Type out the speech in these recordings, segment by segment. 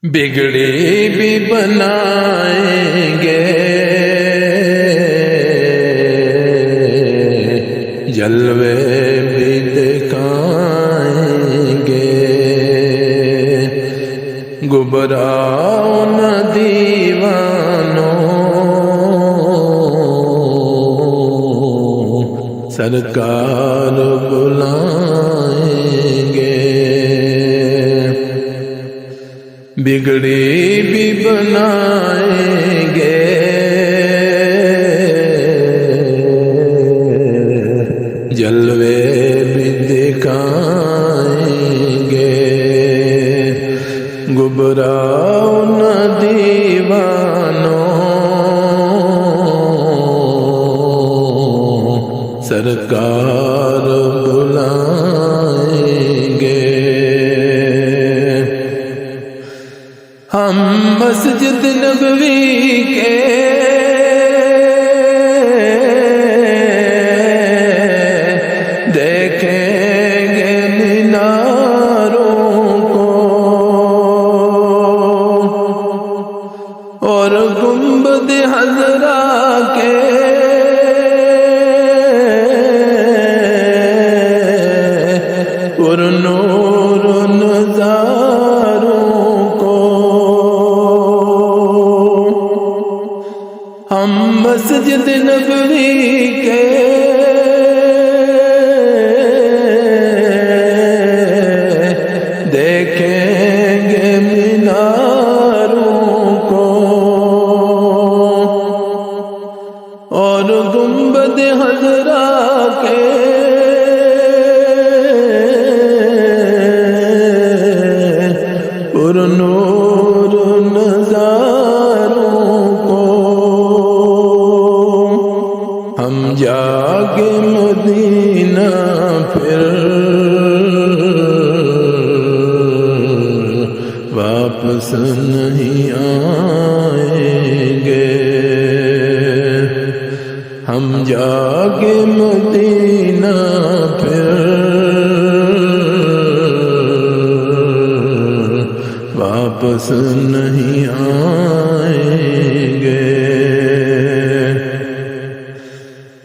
بگڑی بھی بنائیں گے، جلوے بھی دکھائیں گے، گھبراؤ نہ دیوانوں، سرکار بلائیں گے، بگڑی بھی بنائیں گے، جلوے بھی دکھائیں گے، گھبراؤ نہ دیوانوں، سرکار بلائیں گے۔ ہم مسجد نبوی کے دیکھیں گے میناروں کو، اور گنبد حضرا کے پر نور نظاروں کو، ہم مسجد نبوی کے دیکھیں گے میناروں کو، اور گنبد حضرا کے پر نور نظاروں کو، ہم جاگے مدینہ پھر واپس نہیں آئیں گے، ہم جاگے مدینہ پھر واپس نہیں آئیں گے،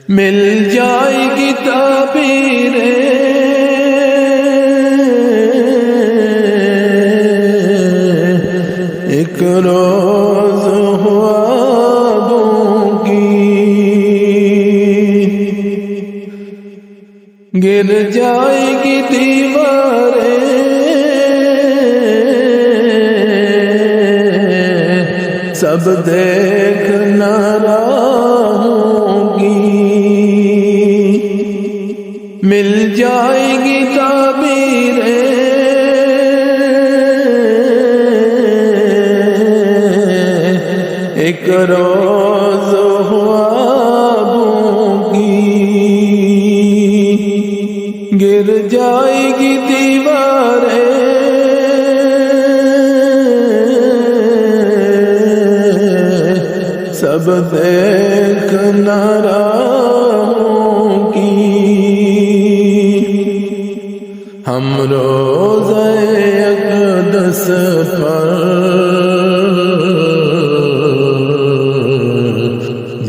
مل جائے گی تعبیریں ایک روز خوابوں کی، گر جائے گی دیواریں سب دیکھنا راہوں کی، مل جائے گی تعبیریں ایک روز خوابوں کی، گر جائے گی دیواریں سب دیکھنا راہوں کی، ہم روضہ اقدس پر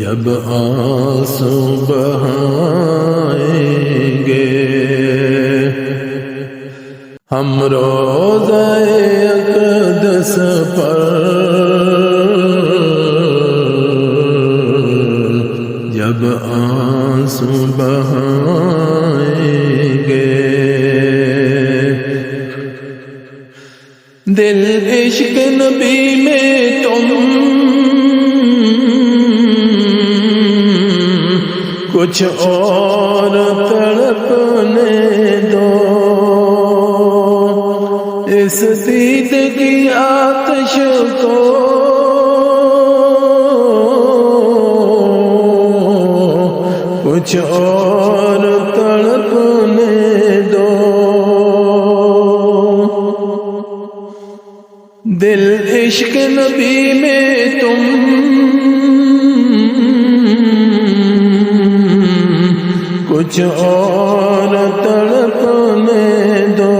جب آنسو بہائیں گے، ہم روضہ اقدس پر جب آنسو بہائیں گے، دل عشق نبی میں تم کچھ اور تڑپنے دو، اس دید کی آتش کو کچھ اور تڑپنے دو، دل عشق نبی میں تم کچھ اور تڑپنے دو،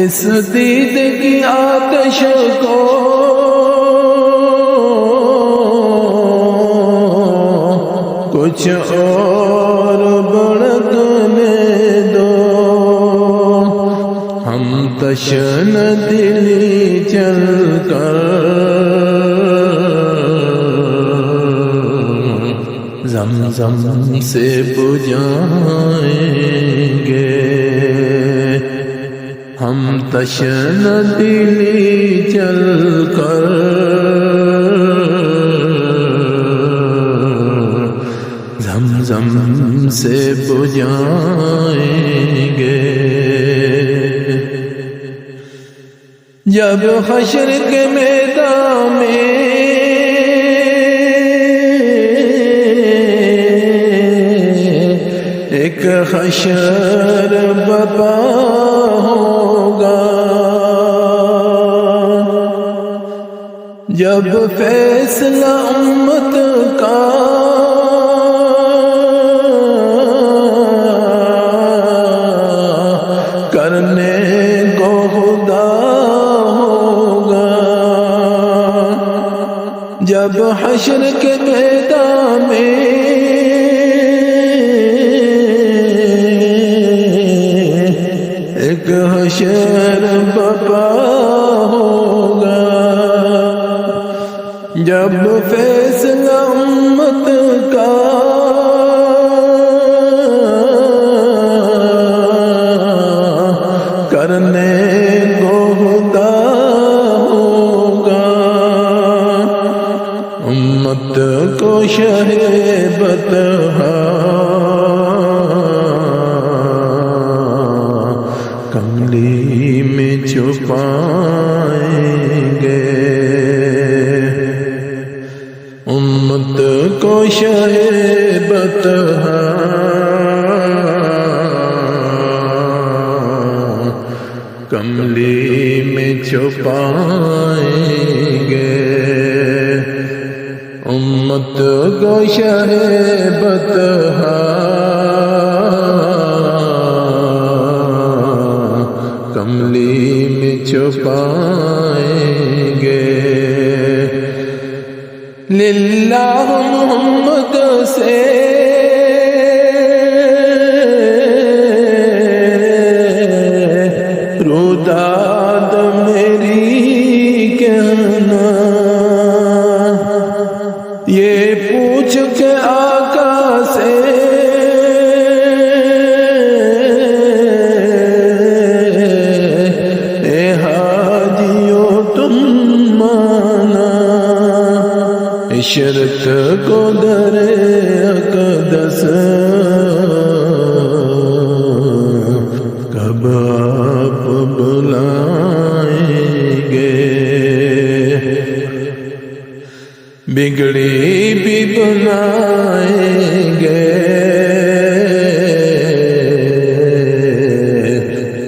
اس دید کی آتش کو کچھ اور بھڑکنے دو، ہم تشن دلی چل کر زمزم سے بجھائیں گے، ہم تشن دلی چل کر زمزم سے بجھائیں گے۔ جب حشر کے میدان میں ایک حشر برپا ہوگا، جب فیصلہ امت کا کرنے کو خدا ہوگا، جب حشر کے میدان میں ایک حشر برپا ہوگا، جب فیصلہ امت کا کرنے کو خدا ہوگا، امت کو شہ بطحا کملی میں چھپائیں گے، امت کو شہ بطحا کملی میں چھپائیں گے، امت کو شہ بطحا کملی میں چھپائیں گے۔ للہ محمد سے روداد میری کہنا، یہ پوچھ کے آقا سے اے حاجیو تم مانا، شرط کو در اقدس کب آپ بلائیں گے، بگڑی بھی بنائیں گے،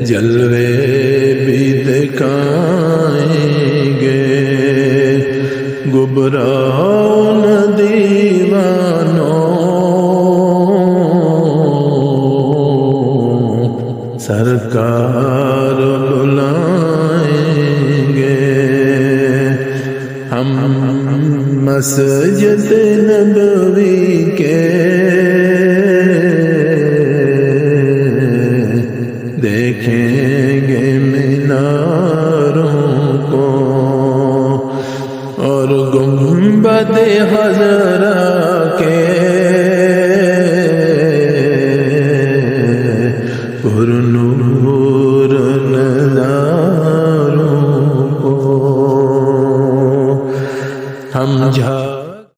جلوے بھی دکھائیں گے، گبراہوں دیوانوں سرکار بلائیں گے، ہم مسجد نبوی کے دیکھیں گے میناروں کو اور گنبد حضرا